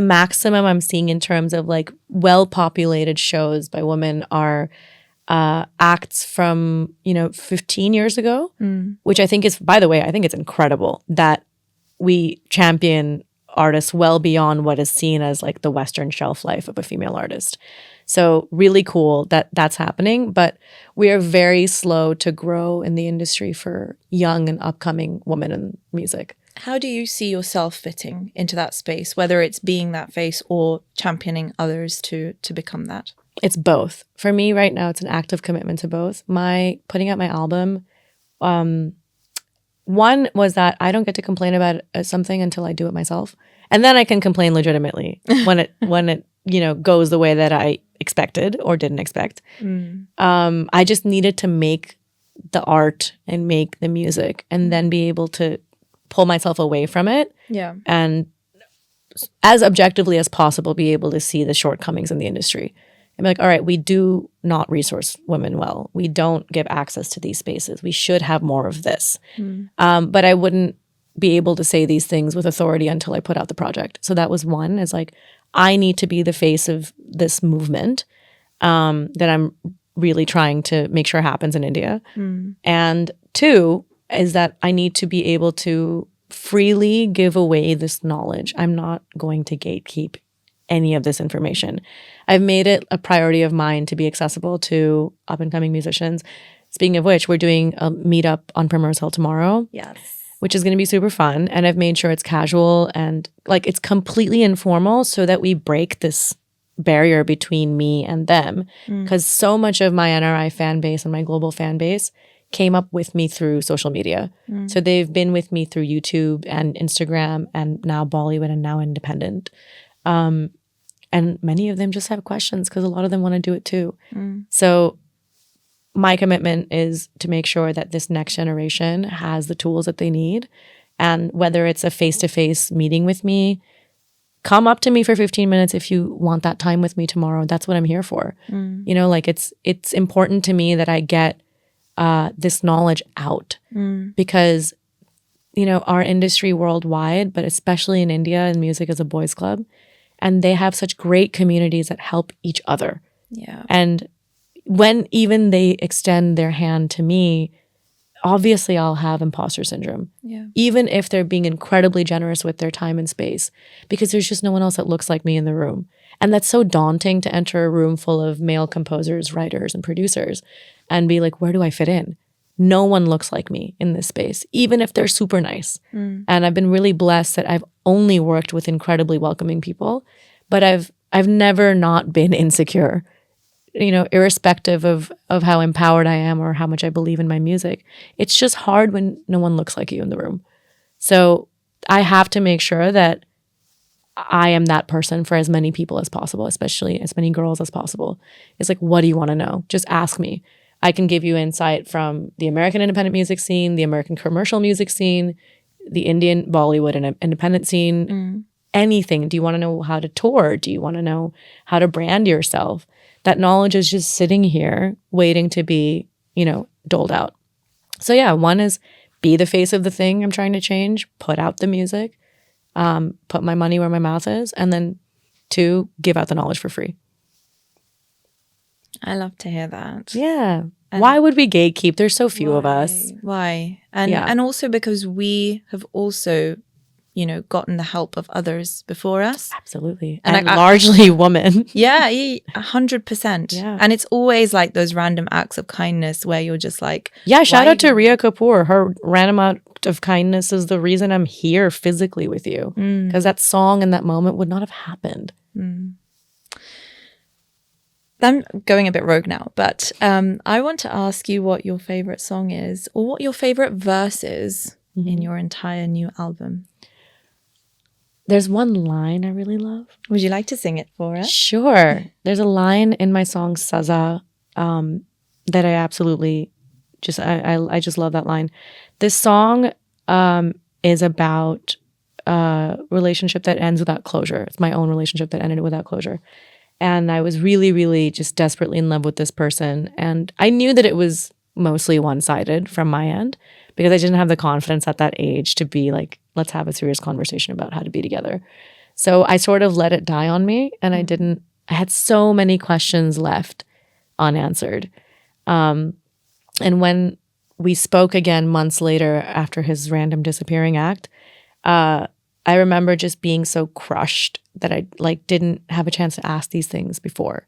S1: maximum I'm seeing in terms of like well-populated shows by women are acts from, 15 years ago, which I think is, by the way, I think it's incredible that we champion artists well beyond what is seen as like the Western shelf life of a female artist. So really cool that that's happening, but we are very slow to grow in the industry for young and upcoming women in music.
S2: How do you see yourself fitting into that space, whether it's being that face or championing others to become that?
S1: It's both. For me right now, it's an active commitment to both. Putting out my album, one was that I don't get to complain about something until I do it myself. And then I can complain legitimately when it goes the way that I expected or didn't expect. I just needed to make the art and make the music and then be able to pull myself away from it.
S2: Yeah.
S1: And as objectively as possible, be able to see the shortcomings in the industry. And be like, all right, we do not resource women well. We don't give access to these spaces. We should have more of this. But I wouldn't be able to say these things with authority until I put out the project. So that was one, is like, I need to be the face of this movement that I'm really trying to make sure happens in India. And 2 is that I need to be able to freely give away this knowledge. I'm not going to gatekeep any of this information. I've made it a priority of mine to be accessible to up-and-coming musicians. Speaking of which, we're doing a meetup on Primrose Hill tomorrow.
S2: Yes.
S1: Which is going to be super fun. And I've made sure it's casual and like it's completely informal so that we break this barrier between me and them. Because so much of my NRI fan base and my global fan base came up with me through social media. So they've been with me through YouTube and Instagram and now Bollywood and now independent. And many of them just have questions because a lot of them want to do it too. So my commitment is to make sure that this next generation has the tools that they need. And whether it's a face-to-face meeting with me, come up to me for 15 minutes if you want that time with me tomorrow. That's what I'm here for. Like it's important to me that I get this knowledge out because, our industry worldwide, but especially in India, and music is a boys' club, and they have such great communities that help each other.
S2: Yeah.
S1: And when even they extend their hand to me, obviously I'll have imposter syndrome.
S2: Yeah.
S1: Even if they're being incredibly generous with their time and space, because there's just no one else that looks like me in the room. And that's so daunting to enter a room full of male composers, writers, and producers and be like, where do I fit in? No one looks like me in this space, even if they're super nice. And I've been really blessed that I've only worked with incredibly welcoming people, but I've never not been insecure, irrespective of how empowered I am or how much I believe in my music. It's just hard when no one looks like you in the room. So I have to make sure that I am that person for as many people as possible, especially as many girls as possible. It's like, what do you want to know? Just ask me. I can give you insight from the American independent music scene, the American commercial music scene, the Indian Bollywood and independent scene, anything. Do you want to know how to tour? Do you want to know how to brand yourself? That knowledge is just sitting here waiting to be, doled out. So yeah, one is be the face of the thing I'm trying to change, put out the music, put my money where my mouth is, and then 2, give out the knowledge for free.
S2: I love to hear that.
S1: Yeah. And why would we gatekeep? There's so few of us.
S2: Why? And also because we have also, gotten the help of others before us.
S1: Absolutely. And largely women.
S2: Yeah, 100%.
S1: Yeah.
S2: And it's always like those random acts of kindness where you're just like...
S1: Yeah, shout out to Rhea Kapoor. Her random act of kindness is the reason I'm here physically with you. Because that song in that moment would not have happened.
S2: I'm going a bit rogue now, but I want to ask you what your favorite song is, or what your favorite verse is in your entire new album.
S1: There's one line I really love.
S2: Would you like to sing it for us?
S1: Sure. There's a line in my song Saza that I absolutely I just love that line. This song is about a relationship that ends without closure. It's my own relationship that ended without closure. And I was really, really just desperately in love with this person. And I knew that it was mostly one-sided from my end because I didn't have the confidence at that age to be like, let's have a serious conversation about how to be together. So I sort of let it die on me, and I had so many questions left unanswered. And when we spoke again months later after his random disappearing act, I remember just being so crushed that I didn't have a chance to ask these things before.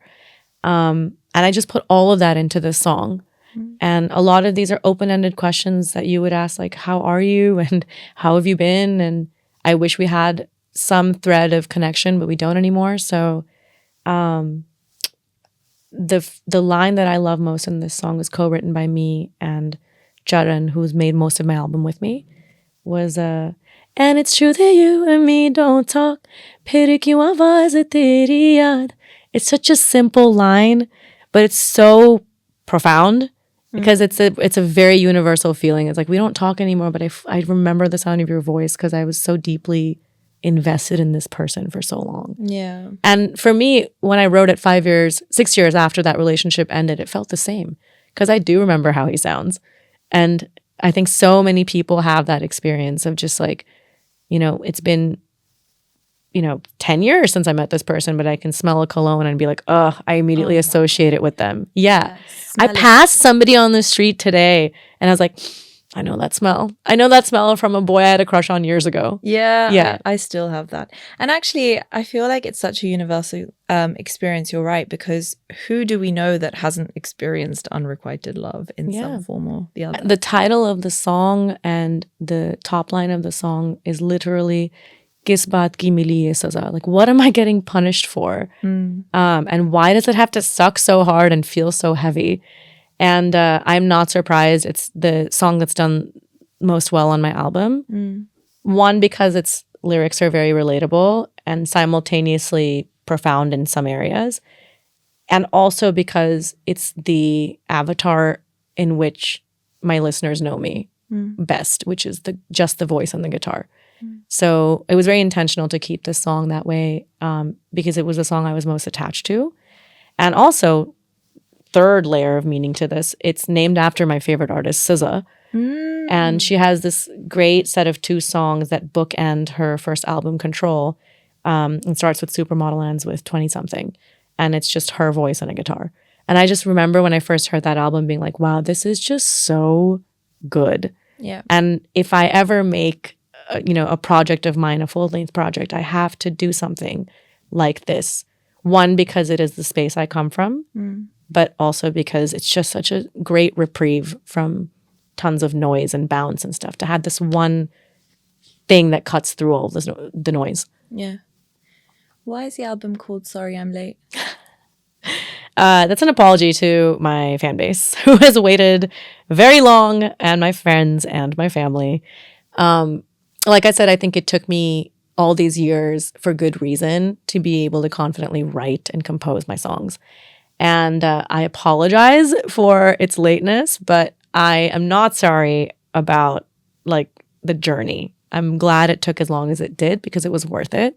S1: And I just put all of that into this song. And a lot of these are open-ended questions that you would ask, like, how are you? And how have you been? And I wish we had some thread of connection, but we don't anymore. So the line that I love most in this song is co-written by me and Charan, who's made most of my album with me, was and it's true that you and me don't talk. Phir kyun awaaz teri yaad. It's such a simple line, but it's so profound because it's a very universal feeling. It's like we don't talk anymore, but I remember the sound of your voice because I was so deeply invested in this person for so long.
S2: Yeah.
S1: And for me, when I wrote it 6 years after that relationship ended, it felt the same because I do remember how he sounds. And I think so many people have that experience of just like, it's been, 10 years since I met this person, but I can smell a cologne and be like, oh, I immediately associate it with them. Yeah. I passed somebody on the street today and I was like, I know that smell. I know that smell from a boy I had a crush on years ago.
S2: Yeah.
S1: Yeah.
S2: I still have that. And actually, I feel like it's such a universal experience. You're right, because who do we know that hasn't experienced unrequited love in some form or the other?
S1: The title of the song and the top line of the song is literally Kis baat ki mili ye saza? Like, what am I getting punished for? And why does it have to suck so hard and feel so heavy? And I'm not surprised. It's the song that's done most well on my album. One, because its lyrics are very relatable and simultaneously profound in some areas. And also because it's the avatar in which my listeners know me best, which is just the voice and the guitar. So it was very intentional to keep this song that way because it was the song I was most attached to. And also, third layer of meaning to this, it's named after my favorite artist, SZA. And she has this great set of 2 songs that bookend her first album, Control. It starts with Supermodel, ends with 20-something. And it's just her voice and a guitar. And I just remember when I first heard that album being like, wow, this is just so good.
S2: Yeah.
S1: And if I ever make a project of mine, a full-length project, I have to do something like this. One, because it is the space I come from, but also because it's just such a great reprieve from tons of noise and bounce and stuff to have this one thing that cuts through all the noise.
S2: Yeah. Why is the album called Sorry I'm Late?
S1: That's an apology to my fan base who has waited very long, and my friends and my family. Like I said, I think it took me all these years for good reason to be able to confidently write and compose my songs. And I apologize for its lateness, but I am not sorry about like the journey. I'm glad it took as long as it did because it was worth it.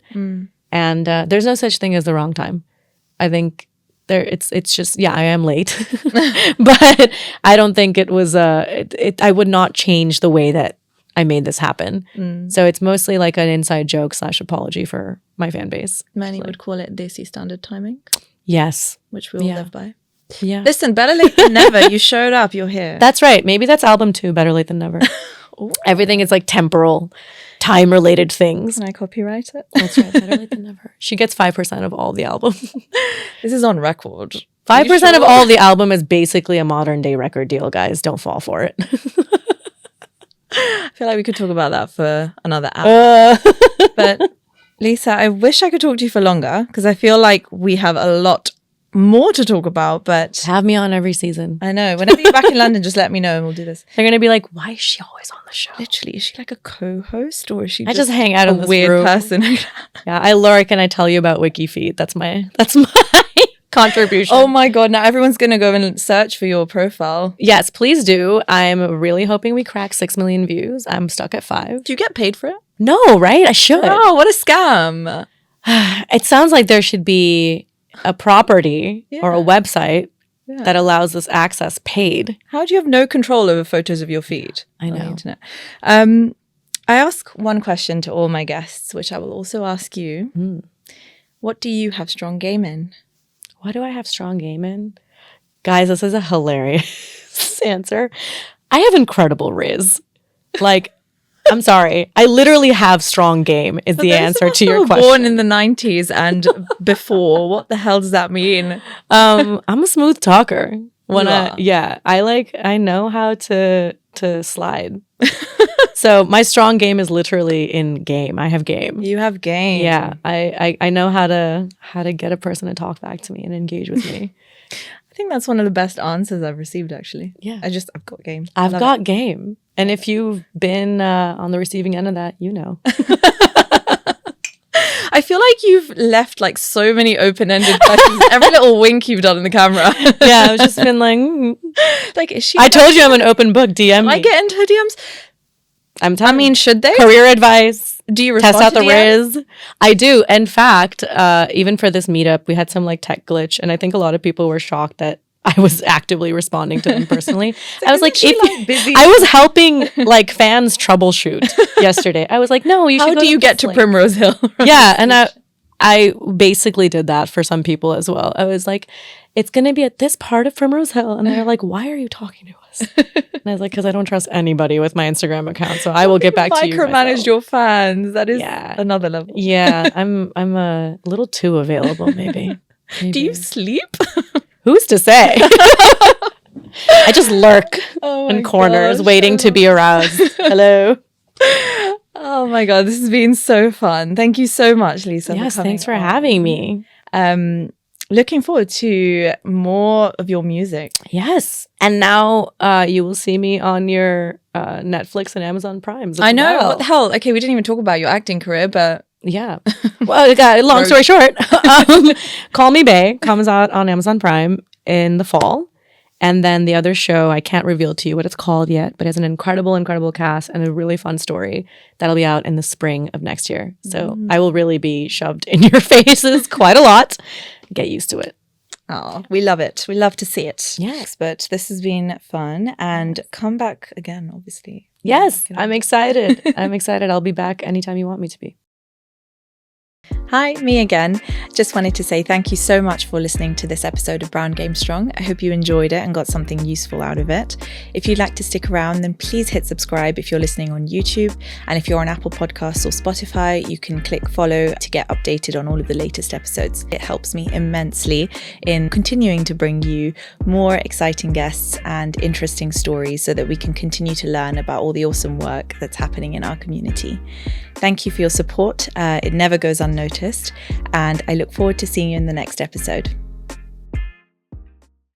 S1: And there's no such thing as the wrong time. I think it's just, I am late, but I don't think it was, I would not change the way that I made this happen. So it's mostly like an inside joke / apology for my fan base.
S2: Many would call it desi standard timing.
S1: Yes.
S2: Which we all live by.
S1: Yeah.
S2: Listen, better late than never. You showed up. You're here.
S1: That's right. Maybe that's album 2, Better Late Than Never. Everything is like temporal, time-related things.
S2: Can I copyright it?
S1: That's right. Better Late Than Never. She gets 5% of all the album.
S2: This is on record.
S1: 5% of all the album is basically a modern day record deal, guys. Don't fall for it.
S2: I feel like we could talk about that for another hour. But Lisa, I wish I could talk to you for longer because I feel like we have a lot more to talk about, but
S1: have me on every season.
S2: I know. Whenever you're back in London, just let me know and we'll do this.
S1: They're going to be like, why is she always on the show?
S2: Literally, is she like a co-host or is she
S1: I just hang out in this
S2: weird
S1: room.
S2: person?
S1: Yeah, I lurk and I tell you about WikiFeed. That's my contribution.
S2: Oh my God. Now everyone's going to go and search for your profile.
S1: Yes, please do. I'm really hoping we crack 6 million views. I'm stuck at 5.
S2: Do you get paid for it?
S1: No, right? I should.
S2: Oh, what a scam.
S1: It sounds like there should be a property or a website that allows this access paid.
S2: How do you have no control over photos of your feet?
S1: I know.
S2: On the internet? I ask one question to all my guests, which I will also ask you. What do you have strong game in?
S1: What do I have strong game in? Guys, this is a hilarious answer. I have incredible Rizz. Like, I'm sorry. I literally have strong game is the answer to your question.
S2: Born in the 90s and before. What the hell does that mean?
S1: I'm a smooth talker. I know how to slide. So my strong game is literally in game. I have game.
S2: You have game.
S1: Yeah. I know how to get a person to talk back to me and engage with me.
S2: I think that's one of the best answers I've received, actually.
S1: Yeah.
S2: I've got game.
S1: I've got game. And if you've been on the receiving end of that, you know.
S2: I feel like you've left like so many open-ended questions. Every little wink you've done in the camera.
S1: Yeah, I've just been like,
S2: like, is she?
S1: I told you I'm an open book. DM me.
S2: I get into her DMs. I mean, should they?
S1: Career advice.
S2: Do you respond
S1: test out
S2: to
S1: the
S2: DMs?
S1: Rizz? I do. In fact, even for this meetup, we had some like tech glitch, and I think a lot of people were shocked that I was actively responding to them personally. I was like,
S2: busy?
S1: I was helping like fans troubleshoot yesterday. I was like, no, you should.
S2: How do you get to Primrose Hill?
S1: Yeah, and I basically did that for some people as well. I was like, it's going to be at this part of Primrose Hill. And they're like, why are you talking to us? And I was like, because I don't trust anybody with my Instagram account. So I will get back to you.
S2: Micromanage your fans. That is another level.
S1: Yeah, I'm a little too available, maybe.
S2: Do you sleep?
S1: Who's to say? I just lurk in corners waiting to be aroused. Hello.
S2: Oh my God, this has been so fun. Thank you so much, Lisa.
S1: Yes, thanks for having me.
S2: Looking forward to more of your music.
S1: Yes. And now you will see me on your Netflix and Amazon Primes.
S2: I know. Well. What the hell? Okay, we didn't even talk about your acting career, but...
S1: Yeah. Well, long story short, Call Me Bae comes out on Amazon Prime in the fall. And then the other show, I can't reveal to you what it's called yet, but it has an incredible cast and a really fun story that'll be out in the spring of next year. So I will really be shoved in your faces quite a lot. Get used to it.
S2: Oh, we love it. We love to see it.
S1: Yes.
S2: But this has been fun. And come back again, obviously.
S1: Yes, I'm excited. I'm excited. I'll be back anytime you want me to be.
S2: Hi, me again. Just wanted to say thank you so much for listening to this episode of Brown Game Strong. I hope you enjoyed it and got something useful out of it. If you'd like to stick around, then please hit subscribe if you're listening on YouTube. And if you're on Apple Podcasts or Spotify, you can click follow to get updated on all of the latest episodes. It helps me immensely in continuing to bring you more exciting guests and interesting stories so that we can continue to learn about all the awesome work that's happening in our community. Thank you for your support. It never goes unnoticed, and I look forward to seeing you in the next episode.